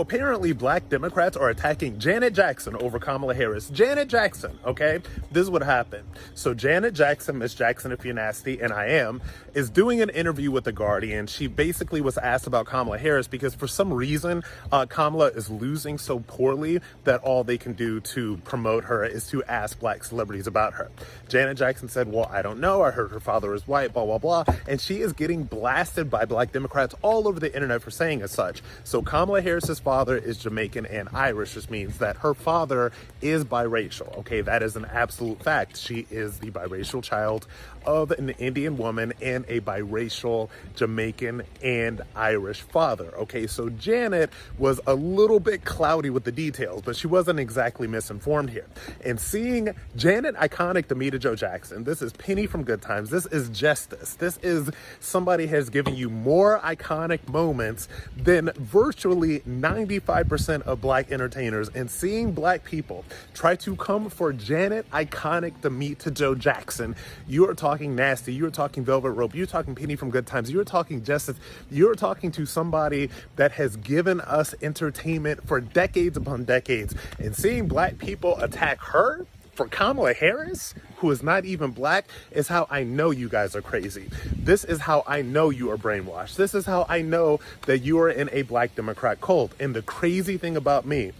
So apparently black Democrats are attacking Janet Jackson over Kamala Harris. Janet Jackson, okay? This is what happened. So Janet Jackson, Miss Jackson if you're nasty, and I am, is doing an interview with The Guardian. She basically was asked about Kamala Harris because for some reason, Kamala is losing so poorly that all they can do to promote her is to ask black celebrities about her. Janet Jackson said, well, I don't know. I heard her father is white, blah, blah, blah. And she is getting blasted by black Democrats all over the internet for saying as such. So Kamala Harris's father is Jamaican and Irish, which means that her father is biracial. Okay, that is an absolute fact. She is the biracial child of an Indian woman and a biracial Jamaican and Irish father. Okay, so Janet was a little bit cloudy with the details, but she wasn't exactly misinformed here. And seeing Janet iconic Demita Jo Jackson, this is Penny from Good Times, this is Justice, this is somebody has given you more iconic moments than virtually 95% of black entertainers, and seeing black people try to come for Janet iconic Demita Jo Jackson, you are talking nasty, you're talking Velvet Rope, you're talking Penny from Good Times, you're talking Justice, you're talking to somebody that has given us entertainment for decades upon decades, and seeing black people attack her for Kamala Harris, who is not even black, is how I know you guys are crazy. This is how I know you are brainwashed. This is how I know that you are in a black Democrat cult. And the crazy thing about me,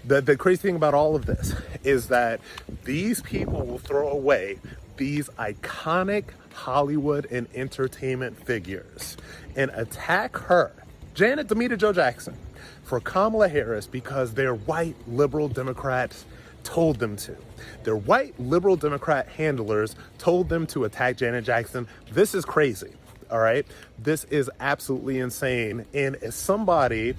the crazy thing about all of this is that these people will throw away these iconic Hollywood and entertainment figures and attack her, Janet Demita Jo Jackson, for Kamala Harris because their white liberal Democrats told them to. Their white liberal Democrat handlers told them to attack Janet Jackson. This is crazy, all right? This is absolutely insane. And as somebody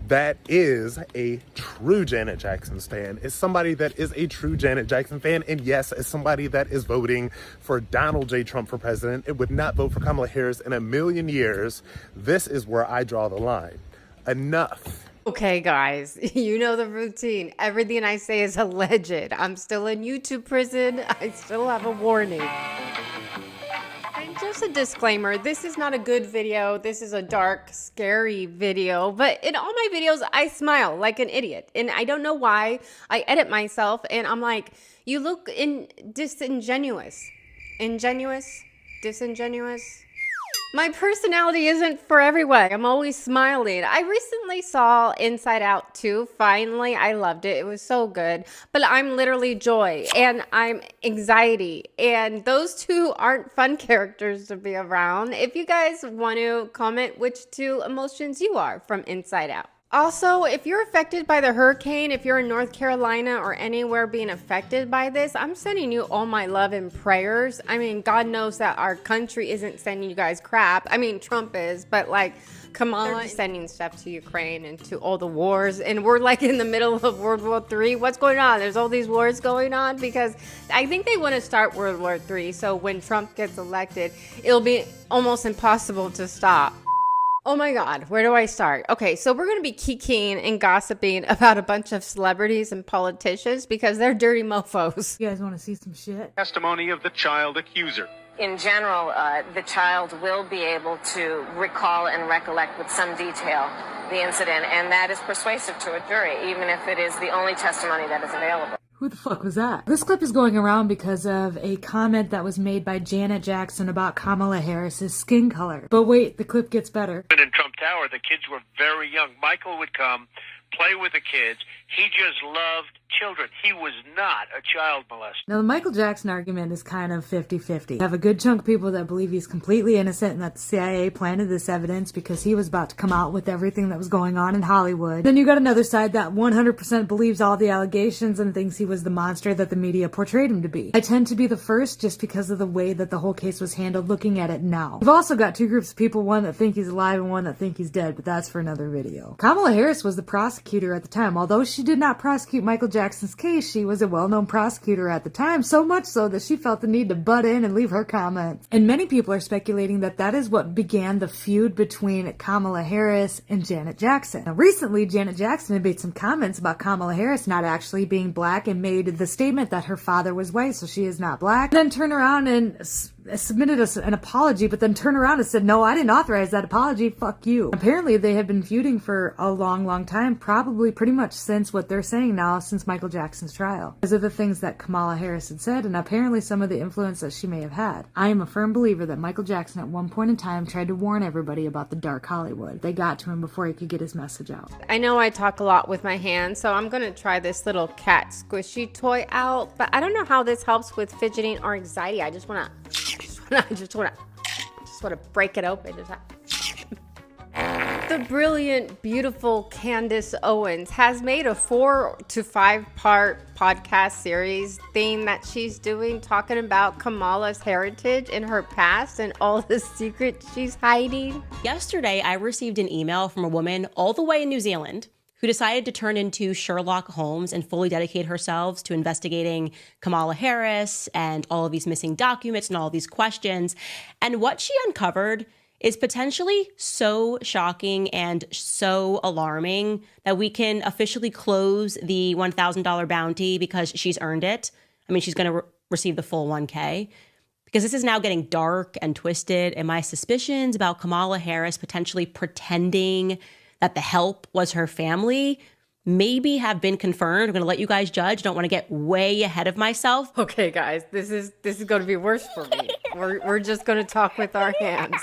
that is a true Janet Jackson fan, as somebody that is a true Janet Jackson fan, and yes, as somebody that is voting for Donald J. Trump for president and would not vote for Kamala Harris in a million years, this is where I draw the line. Enough. Okay, guys, you know the routine. Everything I say is alleged. I'm still in YouTube prison. I still have a warning. And just a disclaimer, this is not a good video. This is a dark, scary video. But in all my videos, I smile like an idiot. And I don't know why. I edit myself and I'm like, you look disingenuous. Ingenuous? Disingenuous? My personality isn't for everyone. I'm always smiling. I recently saw Inside Out 2. Finally, I loved it. It was so good. But I'm literally joy and I'm anxiety. And those two aren't fun characters to be around. If you guys want to comment which two emotions you are from Inside Out. Also, if you're affected by the hurricane, if you're in North Carolina or anywhere being affected by this, I'm sending you all my love and prayers. I mean, God knows that our country isn't sending you guys crap. I mean, Trump is, but like Kamala is sending stuff to Ukraine and to all the wars. And we're like in the middle of World War III. What's going on? There's all these wars going on because I think they want to start World War III. So when Trump gets elected, it'll be almost impossible to stop. Oh my God, where do I start? Okay, so we're going to be kikiing and gossiping about a bunch of celebrities and politicians because they're dirty mofos. You guys want to see some shit? Testimony of the child accuser. In general, the child will be able to recall and recollect with some detail the incident, and that is persuasive to a jury, even if it is the only testimony that is available. Who the fuck was that? This clip is going around because of a comment that was made by Janet Jackson about Kamala Harris's skin color. But wait, the clip gets better. In Trump Tower, the kids were very young. Michael would come, play with the kids. He just loved children. He was not a child molester. Now, the Michael Jackson argument is kind of 50-50. You have a good chunk of people that believe he's completely innocent and that the CIA planted this evidence because he was about to come out with everything that was going on in Hollywood. Then you got another side that 100% believes all the allegations and thinks he was the monster that the media portrayed him to be. I tend to be the first just because of the way that the whole case was handled looking at it now. We've also got two groups of people, one that think he's alive and one that think he's dead, but that's for another video. Kamala Harris was the prosecutor at the time. Although she did not prosecute Michael Jackson's case, she was a well-known prosecutor at the time, so much so that she felt the need to butt in and leave her comments. And many people are speculating that that is what began the feud between Kamala Harris and Janet Jackson. Now, recently, Janet Jackson had made some comments about Kamala Harris not actually being black and made the statement that her father was white, so she is not black. Then turned around and submitted an apology, but then turned around and said, no, I didn't authorize that apology. Fuck you. Apparently, they have been feuding for a long, long time, probably pretty much since what they're saying now, since Michael Jackson's trial. Those are the things that Kamala Harris had said, and apparently some of the influence that she may have had. I am a firm believer that Michael Jackson at one point in time tried to warn everybody about the dark Hollywood. They got to him before he could get his message out. I know I talk a lot with my hands, so I'm gonna try this little cat squishy toy out, but I don't know how this helps with fidgeting or anxiety. I just wanna break it open. The brilliant, beautiful Candace Owens has made a 4 to 5 part podcast series theme that she's doing, talking about Kamala's heritage and her past and all the secrets she's hiding. Yesterday, I received an email from a woman all the way in New Zealand who decided to turn into Sherlock Holmes and fully dedicate herself to investigating Kamala Harris and all of these missing documents and all of these questions. And what she uncovered is potentially so shocking and so alarming that we can officially close the $1,000 bounty because she's earned it. I mean, she's going to receive the full 1K. Because this is now getting dark and twisted, and my suspicions about Kamala Harris potentially pretending that the help was her family maybe have been confirmed. I'm going to let you guys judge. Don't want to get way ahead of myself. Okay, guys, this is going to be worse for me. We're just going to talk with our hands.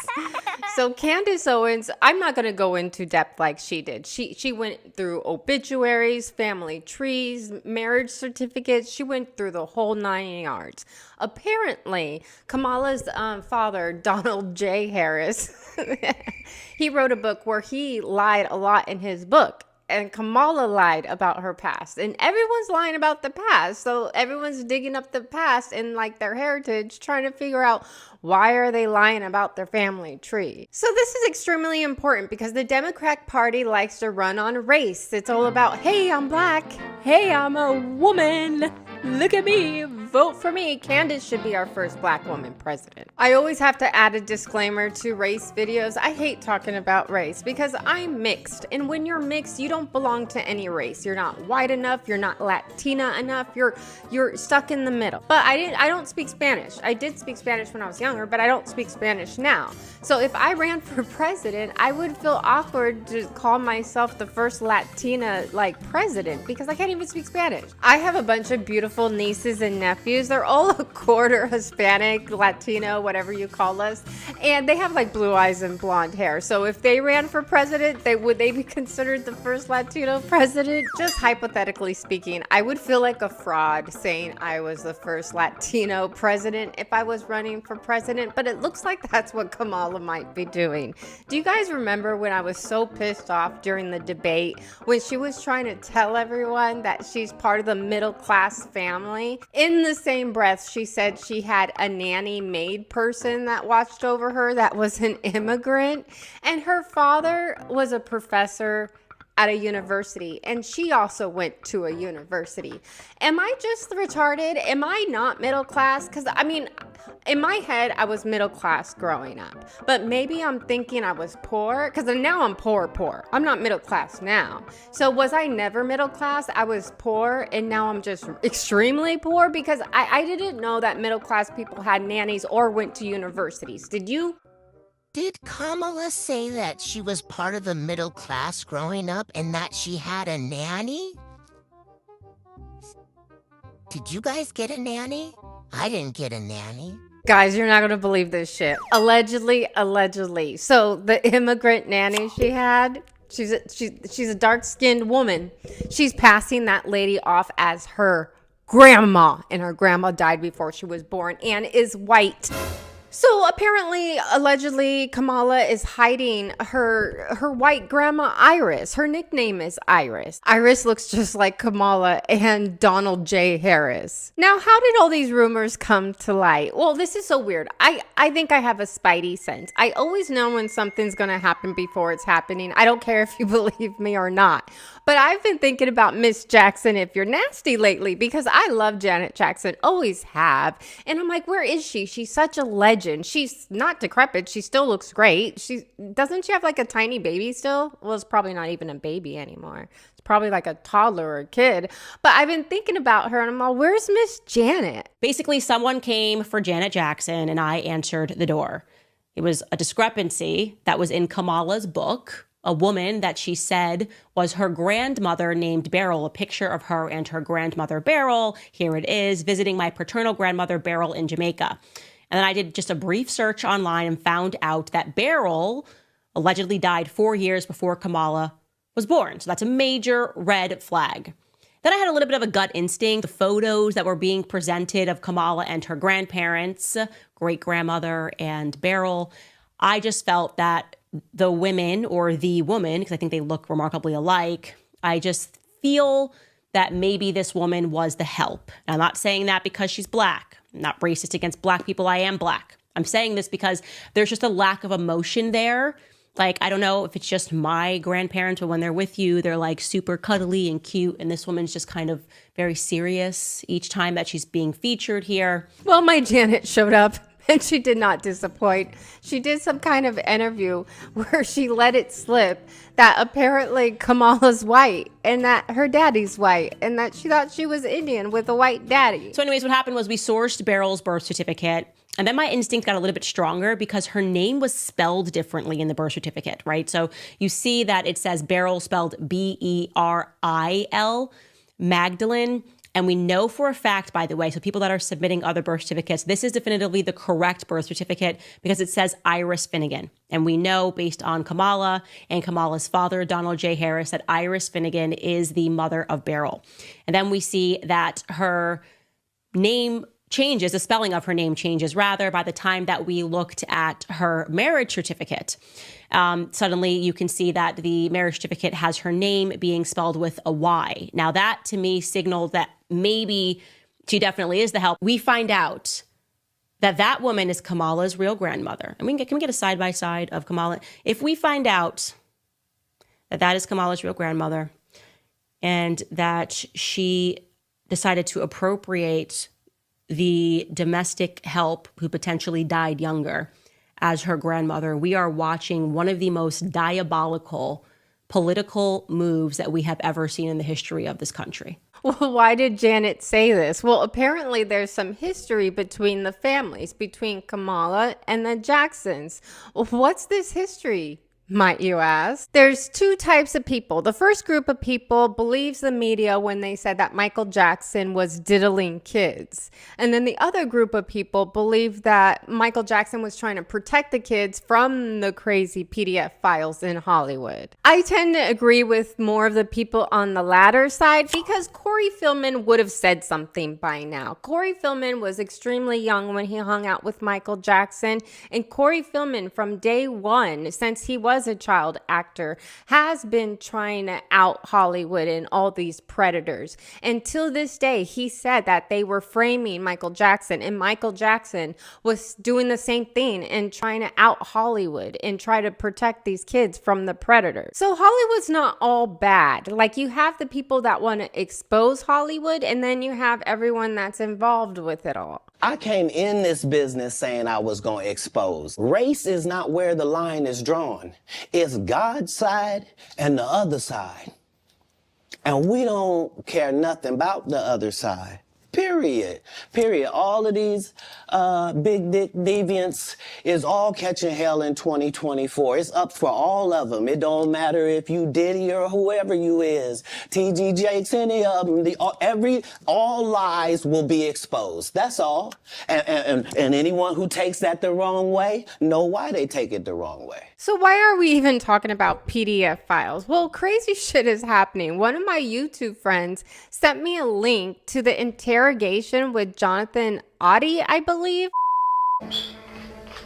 So Candace Owens, I'm not going to go into depth like she did. She went through obituaries, family trees, marriage certificates. She went through the whole 9 yards. Apparently, Kamala's father, Donald J. Harris, he wrote a book where he lied a lot in his book. And Kamala lied about her past, and everyone's lying about the past. So everyone's digging up the past and like their heritage, trying to figure out why are they lying about their family tree. So this is extremely important because the Democratic Party likes to run on race. It's all about, hey, I'm black. Hey, I'm a woman. Look at me. Vote for me. Candace should be our first black woman president. I always have to add a disclaimer to race videos. I hate talking about race because I'm mixed. And when you're mixed, you don't belong to any race. You're not white enough. You're not Latina enough. You're stuck in the middle. But I don't speak Spanish. I did speak Spanish when I was younger, but I don't speak Spanish now. So if I ran for president, I would feel awkward to call myself the first Latina president because I can't even speak Spanish. I have a bunch of beautiful nieces and nephews. They're all a quarter Hispanic, Latino, whatever you call us. And they have blue eyes and blonde hair. So if they ran for president, would they be considered the first Latino president? Just hypothetically speaking, I would feel like a fraud saying I was the first Latino president if I was running for president, but it looks like that's what Kamala might be doing. Do you guys remember when I was so pissed off during the debate when she was trying to tell everyone that she's part of the middle class family? In the same breath, she said she had a nanny maid person that watched over her that was an immigrant, and her father was a professor at a university, and she also went to a university. Am I just retarded? Am I not middle class? Because in my head, I was middle class growing up, but maybe I'm thinking I was poor because now I'm poor. I'm not middle class now. So was I never middle class? I was poor, and now I'm just extremely poor because I didn't know that middle class people had nannies or went to universities. Did you? Did Kamala say that she was part of the middle class growing up and that she had a nanny? Did you guys get a nanny? I didn't get a nanny. Guys, you're not going to believe this shit. Allegedly. So the immigrant nanny she had, she's a dark-skinned woman. She's passing that lady off as her grandma, and her grandma died before she was born and is white. So apparently, allegedly, Kamala is hiding her white grandma, Iris. Her nickname is Iris. Iris looks just like Kamala and Donald J. Harris. Now, how did all these rumors come to light? Well, this is so weird. I think I have a spidey sense. I always know when something's going to happen before it's happening. I don't care if you believe me or not. But I've been thinking about Miss Jackson if you're nasty lately because I love Janet Jackson, always have. And I'm like, where is she? She's such a legend. She's not decrepit. She still looks great. Doesn't she have like a tiny baby still? Well, it's probably not even a baby anymore. It's probably like a toddler or a kid. But I've been thinking about her and I'm like, where's Miss Janet? Basically, someone came for Janet Jackson and I answered the door. It was a discrepancy that was in Kamala's book. A woman that she said was her grandmother named Beryl, a picture of her and her grandmother Beryl. Here it is, visiting my paternal grandmother Beryl in Jamaica. And then I did just a brief search online and found out that Beryl allegedly died 4 years before Kamala was born. So that's a major red flag. Then I had a little bit of a gut instinct. The photos that were being presented of Kamala and her grandparents, great-grandmother and Beryl, I just felt that the women, or the woman, because I think they look remarkably alike, I just feel that maybe this woman was the help. And I'm not saying that because she's black. I'm not racist against black people. I am black. I'm saying this because there's just a lack of emotion there. Like, I don't know if it's just my grandparents, but when they're with you, they're like super cuddly and cute. And this woman's just kind of very serious each time that she's being featured here. Well, my Janet showed up. And she did not disappoint. She did some kind of interview where she let it slip that apparently Kamala's white and that her daddy's white and that she thought she was Indian with a white daddy. So anyways, what happened was we sourced Beryl's birth certificate. And then my instinct got a little bit stronger because her name was spelled differently in the birth certificate, right? So you see that it says Beryl spelled Beril, Magdalene. And we know for a fact, by the way, so people that are submitting other birth certificates, this is definitively the correct birth certificate because it says Iris Finnegan. And we know based on Kamala and Kamala's father, Donald J. Harris, that Iris Finnegan is the mother of Beryl. And then we see that her name changes, the spelling of her name changes, rather, by the time that we looked at her marriage certificate. Suddenly you can see that the marriage certificate has her name being spelled with a Y. Now that to me signaled that maybe she definitely is the help. We find out that that woman is Kamala's real grandmother. And can we get a side-by-side of Kamala? If we find out that that is Kamala's real grandmother and that she decided to appropriate the domestic help who potentially died younger as her grandmother, we are watching one of the most diabolical political moves that we have ever seen in the history of this country. Well, why did Janet say this? Well, apparently there's some history between the families, between Kamala and the Jacksons. What's this history, might you ask? There's two types of people. The first group of people believes the media when they said that Micheal Jackson was diddling kids. And then the other group of people believe that Micheal Jackson was trying to protect the kids from the crazy PDF files in Hollywood. I tend to agree with more of the people on the latter side because Corey Feldman would have said something by now. Corey Feldman was extremely young when he hung out with Micheal Jackson. And Corey Feldman, from day one, since he was a child actor, has been trying to out Hollywood and all these predators. Until this day, he said that they were framing Micheal Jackson, and Micheal Jackson was doing the same thing and trying to out Hollywood and try to protect these kids from the predators. So Hollywood's not all bad. Like, you have the people that want to expose Hollywood, and then you have everyone that's involved with it all. I came in this business saying I was going to expose. Race is not where the line is drawn. It's God's side and the other side. And we don't care nothing about the other side. Period. Period. All of these big dick deviants is all catching hell in 2024. It's up for all of them. It don't matter if you Diddy or whoever you is. TG Jakes, any of them. All lies will be exposed. That's all. And anyone who takes that the wrong way, know why they take it the wrong way. So why are we even talking about PDF files? Well, crazy shit is happening. One of my YouTube friends sent me a link to the interrogation with Jonathan Oddie, I believe.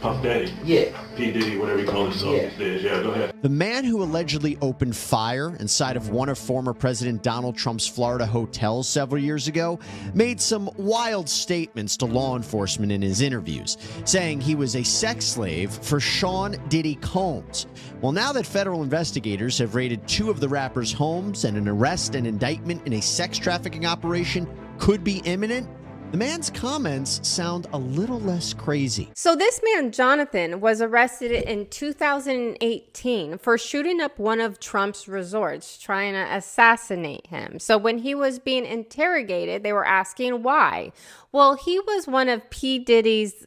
Puff Daddy. Yeah. P. Diddy, whatever you call himself these days. Yeah, go ahead. The man who allegedly opened fire inside of one of former President Donald Trump's Florida hotels several years ago made some wild statements to law enforcement in his interviews, saying he was a sex slave for Sean Diddy Combs. Well, now that federal investigators have raided two of the rapper's homes and an arrest and indictment in a sex trafficking operation could be imminent, the man's comments sound a little less crazy. So this man, Jonathan, was arrested in 2018 for shooting up one of Trump's resorts, trying to assassinate him. So when he was being interrogated, they were asking why. Well, he was one of P. Diddy's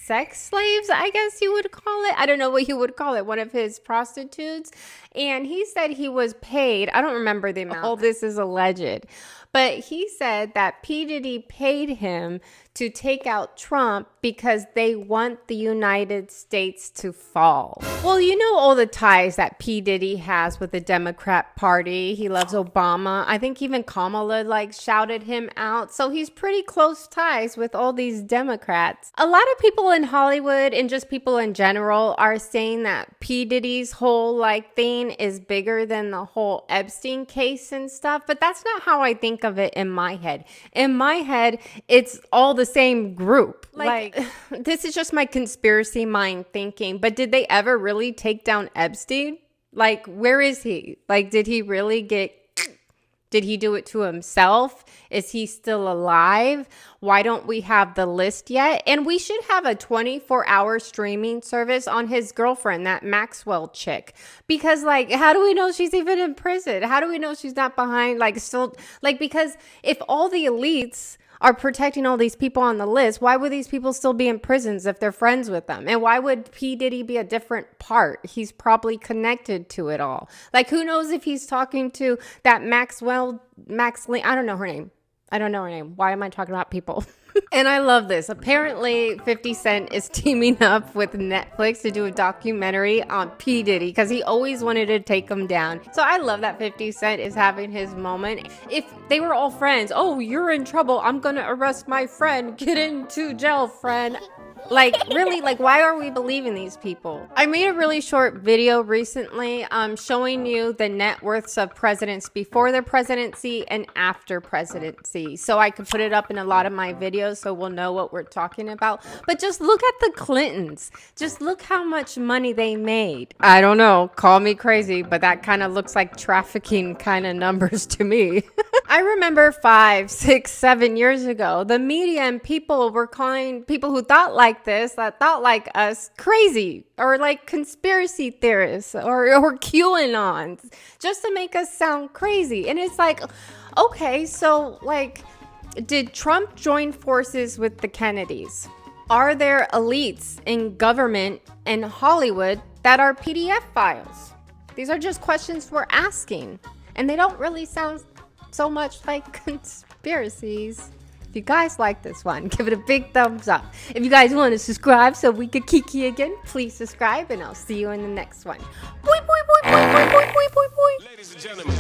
sex slaves, I guess you would call it. I don't know what you would call it. One of his prostitutes. And he said he was paid. I don't remember the amount. All this is alleged. But he said that P. Diddy paid him to take out Trump because they want the United States to fall. Well, you know all the ties that P. Diddy has with the Democrat Party. He loves Obama. I think even Kamala shouted him out. So he's pretty close ties with all these Democrats. A lot of people in Hollywood and just people in general are saying that P. Diddy's whole thing is bigger than the whole Epstein case and stuff. But that's not how I think of it in my head. In my head, it's all the same group. This is just my conspiracy mind thinking. But did they ever really take down Epstein? Where is he? Did he really did he do it to himself? Is he still alive? Why don't we have the list yet? And we should have a 24-hour streaming service on his girlfriend, that Maxwell chick. Because how do we know she's even in prison? How do we know she's not behind, because if all the elites are protecting all these people on the list, why would these people still be in prisons if they're friends with them? And why would P. Diddy be a different part? He's probably connected to it all. Who knows if he's talking to that I don't know her name. Why am I talking about people? And I love this. Apparently, 50 Cent is teaming up with Netflix to do a documentary on P. Diddy because he always wanted to take him down. So I love that 50 Cent is having his moment. If they were all friends, oh, you're in trouble, I'm going to arrest my friend. Get into jail, friend. Really, why are we believing these people? I made a really short video recently showing you the net worths of presidents before their presidency and after presidency. So I could put it up in a lot of my videos so we'll know what we're talking about. But just look at the Clintons. Just look how much money they made. I don't know, call me crazy, but that kind of looks like trafficking kind of numbers to me. I remember 5, 6, 7 years ago, the media and people were calling people who thought that thought like us, crazy or conspiracy theorists or QAnons, just to make us sound crazy. And it's okay, so did Trump join forces with the Kennedys? Are there elites in government and Hollywood that are PDF files? These are just questions we're asking, and they don't really sound so much like conspiracies. If you guys like this one, give it a big thumbs up. If you guys want to subscribe so we could kiki again, please subscribe, and I'll see you in the next one. Boy, boy, boy, boy, boy, boy, boy, boy, boy. Ladies and gentlemen.